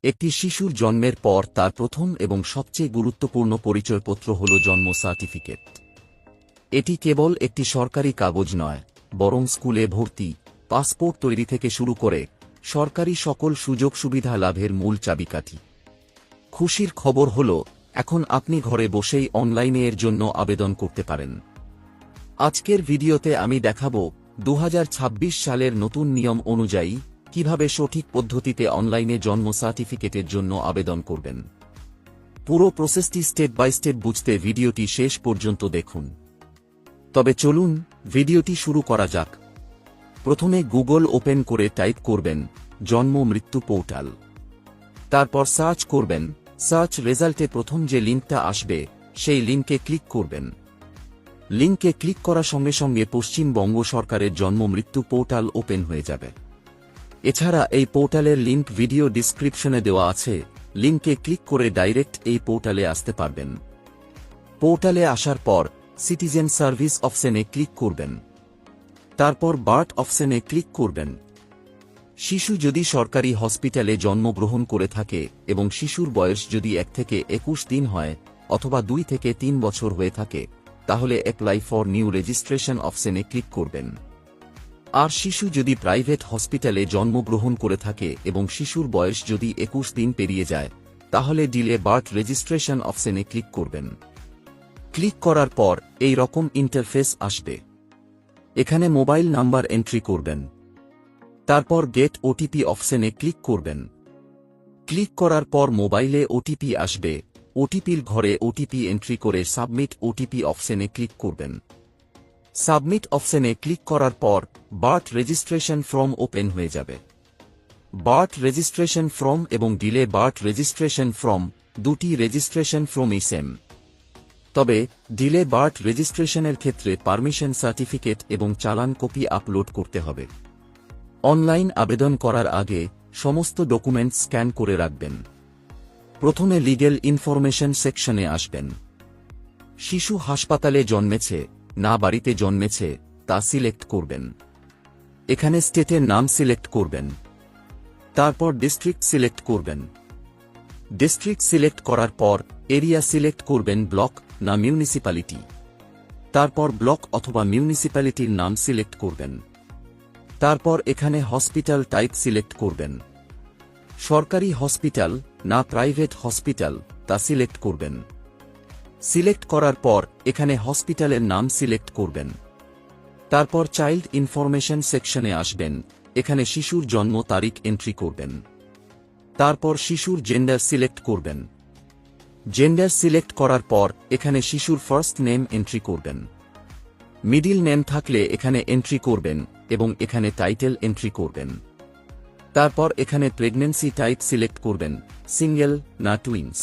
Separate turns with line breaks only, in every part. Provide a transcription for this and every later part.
একটি শিশুর জন্মের পর তার প্রথম এবং সবচেয়ে গুরুত্বপূর্ণ পরিচয়পত্র হল জন্ম সার্টিফিকেট। এটি কেবল একটি সরকারি কাগজ নয়, বরং স্কুলে ভর্তি, পাসপোর্ট তৈরি থেকে শুরু করে সরকারি সকল সুযোগ সুবিধা লাভের মূল চাবিকাঠি। খুশির খবর হল, এখন আপনি ঘরে বসেই অনলাইনে এর জন্য আবেদন করতে পারেন। আজকের ভিডিওতে আমি দেখাবো 2026 সালের নতুন নিয়ম অনুযায়ী কিভাবে সঠিক পদ্ধতিতে অনলাইনে জন্ম সার্টিফিকেটের জন্য আবেদন করবেন। পুরো প্রসেসটি স্টেপ বাই স্টেপ বুঝতে ভিডিওটি শেষ পর্যন্ত দেখুন। তবে চলুন ভিডিওটি শুরু করা যাক। প্রথমে গুগল ওপেন করে টাইপ করবেন জন্ম মৃত্যু পোর্টাল। তারপর সার্চ করবেন, সার্চ রেজাল্টে প্রথম যে লিঙ্কটা আসবে সেই লিঙ্কে ক্লিক করবেন। লিঙ্কে ক্লিক করার সঙ্গে সঙ্গে পশ্চিমবঙ্গ সরকারের জন্ম মৃত্যু পোর্টাল ওপেন হয়ে যাবে। এছাড়া এই পোর্টালের লিঙ্ক ভিডিও ডিসক্রিপশনে দেওয়া আছে, লিঙ্কে ক্লিক করে ডাইরেক্ট এই পোর্টালে আসতে পারবেন। পোর্টালে আসার পর সিটিজেন সার্ভিস অপশনে ক্লিক করবেন। তারপর বার্থ অপশনে ক্লিক করবেন। শিশু যদি সরকারি হসপিটালে জন্মগ্রহণ করে থাকে এবং শিশুর বয়স যদি 1 থেকে 21 দিন হয় অথবা 2 থেকে 3 বছর হয়ে থাকে, তাহলে অ্যাপ্লাই ফর নিউ রেজিস্ট্রেশন অপশনে ক্লিক করবেন। আর শিশু যদি প্রাইভেট হসপিটালে জন্মগ্রহণ করে থাকে এবং শিশুর বয়স যদি 21 দিন পেরিয়ে যায়, তাহলে ডিলে বার্থ রেজিস্ট্রেশন অপশনে ক্লিক করবেন। ক্লিক করার পর এই রকম ইন্টারফেস আসবে। এখানে মোবাইল নাম্বার এন্ট্রি করবেন। তারপর গেট ওটিপি অপশনে ক্লিক করবেন। ক্লিক করার পর মোবাইলে ওটিপি আসবে। ওটিপির ঘরে ওটিপি এন্ট্রি করে সাবমিট ওটিপি অপশনে ক্লিক করবেন। সাবমিট অপশনে ক্লিক করার পর বার্থ রেজিস্ট্রেশন ফর্ম ওপেন হয়ে যাবে। বার্থ রেজিস্ট্রেশন ফর্ম এবং ডিলে বার্থ রেজিস্ট্রেশন ফর্ম দুটি রেজিস্ট্রেশন ফর্মই সেম। তবে ডিলে বার্থ রেজিস্ট্রেশনের ক্ষেত্রে পারমিশন সার্টিফিকেট এবং চালান কপি আপলোড করতে হবে। অনলাইন আবেদন করার আগে সমস্ত ডকুমেন্ট স্ক্যান করে রাখবেন। প্রথমে লিগ্যাল ইনফরমেশন সেকশনে আসবেন। শিশু হাসপাতালে জন্মেছে না বাড়িতে জন্মেছে তা সিলেক্ট করবেন। এখানে স্টেটের নাম সিলেক্ট করবেন। তারপর ডিস্ট্রিক্ট সিলেক্ট করবেন। ডিস্ট্রিক্ট সিলেক্ট করার পর এরিয়া সিলেক্ট করবেন, ব্লক না মিউনিসিপ্যালিটি। তারপর ব্লক অথবা মিউনিসিপ্যালিটির নাম সিলেক্ট করবেন। তারপর এখানে হসপিটাল টাইপ সিলেক্ট করবেন। সরকারি হসপিটাল না প্রাইভেট হসপিটাল তা সিলেক্ট করবেন। সিলেক্ট করার পর এখানে হসপিটালের নাম সিলেক্ট করবেন। তারপর চাইল্ড ইনফরমেশন সেকশনে আসবেন। এখানে শিশুর জন্ম তারিখ এন্ট্রি করবেন। তারপর শিশুর জেন্ডার সিলেক্ট করবেন। জেন্ডার সিলেক্ট করার পর এখানে শিশুর ফার্স্ট নেম এন্ট্রি করবেন। মিডিল নেম থাকলে এখানে এন্ট্রি করবেন এবং এখানে টাইটেল এন্ট্রি করবেন। তারপর এখানে প্রেগন্যান্সি টাইপ সিলেক্ট করবেন, সিঙ্গেল না টুইন্স।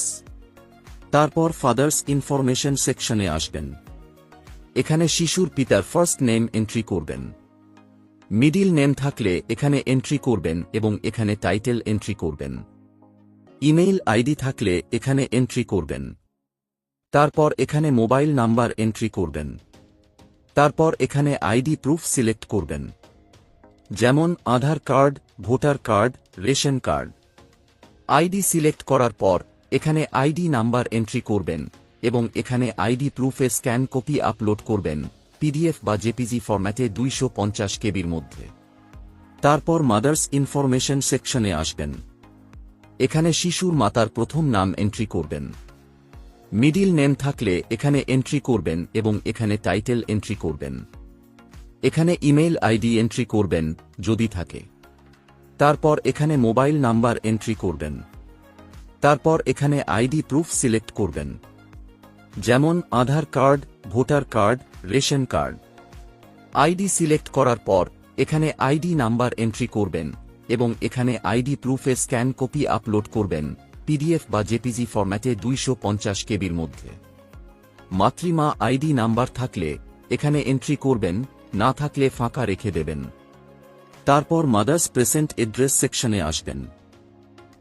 তারপর ফাদার্স ইনফরমেশন সেকশনে আসবেন। এখানে শিশুর পিতার ফার্স্ট নেম এন্ট্রি করবেন। মিডিল নেম থাকলে এখানে এন্ট্রি করবেন এবং এখানে টাইটেল এন্ট্রি করবেন। ইমেইল আইডি থাকলে এখানে এন্ট্রি করবেন। তারপর এখানে মোবাইল নাম্বার এন্ট্রি করবেন। তারপর এখানে আইডি প্রুফ সিলেক্ট করবেন, যেমন Aadhaar card, voter card, ration card. ID select করার পর এখানে আইডি নাম্বার এন্ট্রি করবেন এবং এখানে আইডি প্রুফে স্ক্যান কপি আপলোড করবেন, পিডিএফ বা জেপিজি ফরম্যাটে 250 কেবির মধ্যে। তারপর মাদার্স ইনফরমেশন সেকশনে আসবেন। এখানে শিশুর মাতার প্রথম নাম এন্ট্রি করবেন। মিডিল নেম থাকলে এখানে এন্ট্রি করবেন এবং এখানে টাইটেল এন্ট্রি করবেন। এখানে ইমেইল আইডি এন্ট্রি করবেন যদি থাকে। তারপর এখানে মোবাইল নাম্বার এন্ট্রি করবেন। তারপর এখানে আইডি প্রুফ সিলেক্ট করবেন, যেমন Aadhaar card, voter card, ration card. ID select করার পর এখানে আইডি নাম্বার এন্ট্রি করবেন এবং এখানে আইডি প্রুফে স্ক্যান কপি আপলোড করবেন, পিডিএফ বা জেপিজি ফরম্যাটে 250 কেবির মধ্যে। মাতৃমা আইডি নাম্বার থাকলে এখানে এন্ট্রি করবেন, না থাকলে ফাঁকা রেখে দেবেন। তারপর মাদার্স প্রেজেন্ট এড্রেস সেকশনে আসবেন।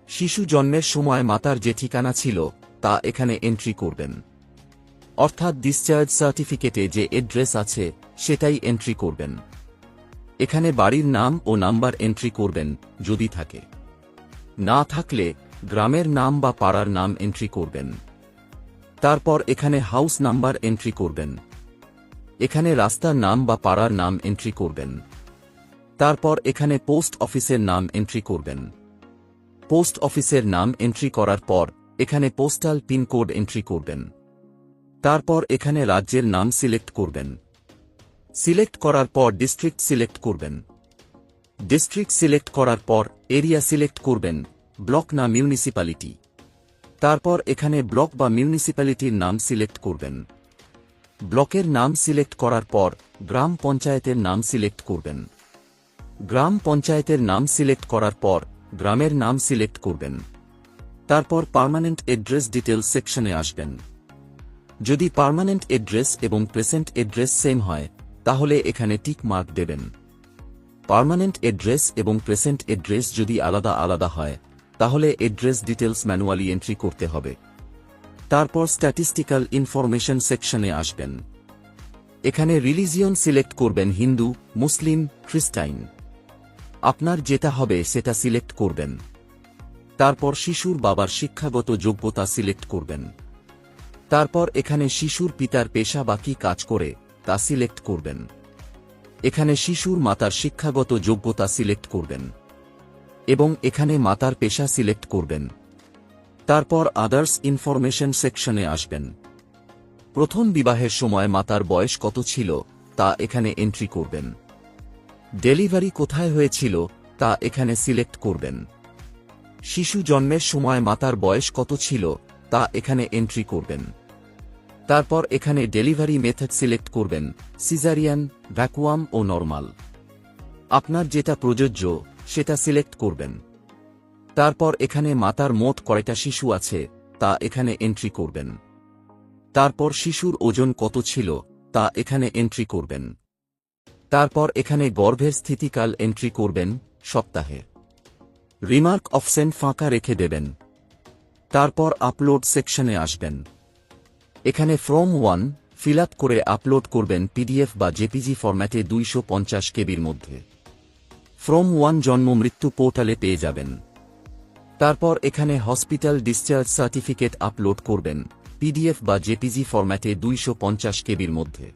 শিশু জন্মের সময় মাতার যে ঠিকানা ছিল তা এখানে এন্ট্রি করবেন, অর্থাৎ ডিসচার্জ সার্টিফিকেটে যে এড্রেস আছে সেটাই এন্ট্রি করবেন। এখানে বাড়ির নাম ও নাম্বার এন্ট্রি করবেন যদি থাকে। না থাকলে গ্রামের নাম বা পাড়ার নাম এন্ট্রি করবেন। তারপর এখানে হাউস নাম্বার এন্ট্রি করবেন। এখানে রাস্তার নাম বা পাড়ার নাম এন্ট্রি করবেন। তারপর এখানে পোস্ট অফিসের নাম এন্ট্রি করবেন। পোস্ট অফিসের নাম এন্ট্রি করার পর এখানে পোস্টাল পিনকোড এন্ট্রি করবেন। তারপর এখানে রাজ্যের নাম সিলেক্ট করবেন। সিলেক্ট করার পর ডিস্ট্রিক্ট সিলেক্ট করবেন। ডিস্ট্রিক্ট সিলেক্ট করার পর এরিয়া সিলেক্ট করবেন, ব্লক না মিউনিসিপ্যালিটি। তারপর এখানে ব্লক বা মিউনিসিপ্যালিটির নাম সিলেক্ট করবেন। ব্লকের নাম সিলেক্ট করার পর গ্রাম পঞ্চায়েতের নাম সিলেক্ট করবেন। গ্রাম পঞ্চায়েতের নাম সিলেক্ট করার পর গ্রামের নাম সিলেক্ট করবেন। তারপর পার্মানেন্ট অ্যাড্রেস ডিটেলস সেকশনে আসবেন। যদি পার্মানেন্ট অ্যাড্রেস এবং প্রেজেন্ট অ্যাড্রেস সেম হয় তাহলে এখানে টিক মার্ক দেবেন। পার্মানেন্ট অ্যাড্রেস এবং প্রেজেন্ট অ্যাড্রেস যদি আলাদা আলাদা হয় তাহলে অ্যাড্রেস ডিটেলস ম্যানুয়ালি এন্ট্রি করতে হবে। তারপর স্ট্যাটিস্টিক্যাল ইনফরমেশন সেকশনে আসবেন। এখানে রিলিজিয়ন সিলেক্ট করবেন, হিন্দু, মুসলিম, খ্রিস্টান। আপনার যেটা হবে সেটা সিলেক্ট করবেন। তারপর শিশুর বাবার শিক্ষাগত যোগ্যতা সিলেক্ট করবেন। তারপর এখানে শিশুর পিতার পেশা বা কী কাজ করে তা সিলেক্ট করবেন। এখানে শিশুর মাতার শিক্ষাগত যোগ্যতা সিলেক্ট করবেন এবং এখানে মাতার পেশা সিলেক্ট করবেন। তারপর আদার্স ইনফরমেশন সেকশনে আসবেন। প্রথম বিবাহের সময় মাতার বয়স কত ছিল তা এখানে এন্ট্রি করবেন। ডেলিভারি কোথায় হয়েছিল তা এখানে সিলেক্ট করবেন। শিশু জন্মের সময় মাতার বয়স কত ছিল তা এখানে এন্ট্রি করবেন। তারপর এখানে ডেলিভারি মেথড সিলেক্ট করবেন, সিজারিয়ান, ভ্যাকুয়াম ও নরমাল। আপনার যেটা প্রযোজ্য সেটা সিলেক্ট করবেন। তারপর এখানে মাতার মোট কয়টা শিশু আছে তা এখানে এন্ট্রি করবেন। তারপর শিশুর ওজন কত ছিল তা এখানে এন্ট্রি করবেন। তারপর এখানে গর্ভের স্থিতিকাল এন্ট্রি করবেন, সপ্তাহে। রিমার্ক অপশন ফাঁকা রেখে দেবেন। তারপর আপলোড সেকশনে আসবেন। এখানে ফর্ম 1 ফিল আপ করে আপলোড করবেন পিডিএফ বা জেপিজি ফরম্যাটে 250 কেবির মধ্যে। ফর্ম 1 জন্ম মৃত্যু পোর্টালে পেয়ে যাবেন। তারপর এখানে হসপিটাল ডিসচার্জ সার্টিফিকেট আপলোড করবেন পিডিএফ বা জেপিজি ফরম্যাটে 250 কেবির মধ্যে।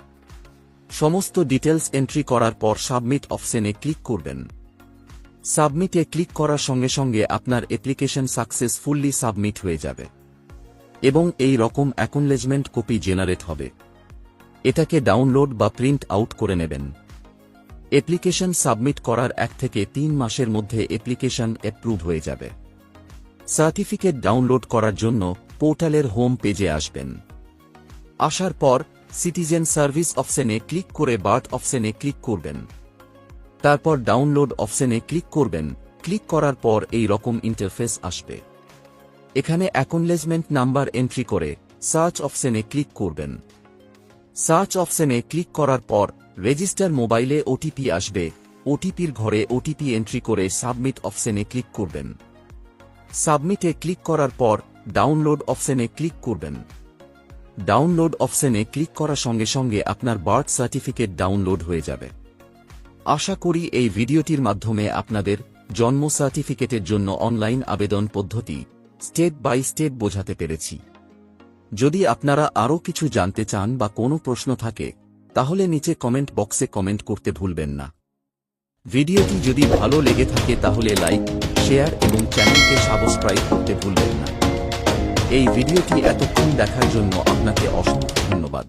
সমস্ত ডিটেলস এন্ট্রি করার পর সাবমিট অপশনে ক্লিক করবেন। সাবমিটে ক্লিক করার সঙ্গে সঙ্গে আপনার অ্যাপ্লিকেশন সাকসেসফুলি সাবমিট হয়ে যাবে এবং এই রকম অ্যাকনলেজমেন্ট কপি জেনারেট হবে। এটাকে ডাউনলোড বা প্রিন্ট আউট করে নেবেন। অ্যাপ্লিকেশন সাবমিট করার 1 থেকে 3 মাসের মধ্যে অ্যাপ্লিকেশন অ্যাপ্রুভ হয়ে যাবে। সার্টিফিকেট ডাউনলোড করার জন্য পোর্টালের হোম পেজে আসবেন। আসার পর সিটিজেন সার্ভিস অপশনে ক্লিক করে বার্থ অপশনে ক্লিক করবেন। তারপর ডাউনলোড অপশনে ক্লিক করবেন। ক্লিক করার পর এই রকম ইন্টারফেস আসবে। এখানে অ্যাকনলেজমেন্ট নাম্বার এন্ট্রি করে সার্চ অপশনে ক্লিক করবেন। সার্চ অপশনে ক্লিক করার পর রেজিস্টার মোবাইলে ওটিপি আসবে। ওটিপির ঘরে ওটিপি এন্ট্রি করে সাবমিট অপশনে ক্লিক করবেন। সাবমিটে ক্লিক করার পর ডাউনলোড অপশনে ক্লিক করবেন। ডাউনলোড অপশনে ক্লিক করার সঙ্গে সঙ্গে আপনার বার্থ সার্টিফিকেট ডাউনলোড হয়ে যাবে। আশা করি এই ভিডিওটির মাধ্যমে আপনাদের জন্ম সার্টিফিকেটের জন্য অনলাইন আবেদন পদ্ধতি স্টেপ বাই স্টেপ বোঝাতে পেরেছি। যদি আপনারা আরও কিছু জানতে চান বা কোনো প্রশ্ন থাকে তাহলে নিচে কমেন্ট বক্সে কমেন্ট করতে ভুলবেন না। ভিডিওটি যদি ভালো লেগে থাকে তাহলে লাইক, শেয়ার এবং চ্যানেলকে সাবস্ক্রাইব করতে ভুলবেন না। এই ভিডিওটি এতক্ষণ দেখার জন্য আপনাকে অসংখ্য ধন্যবাদ।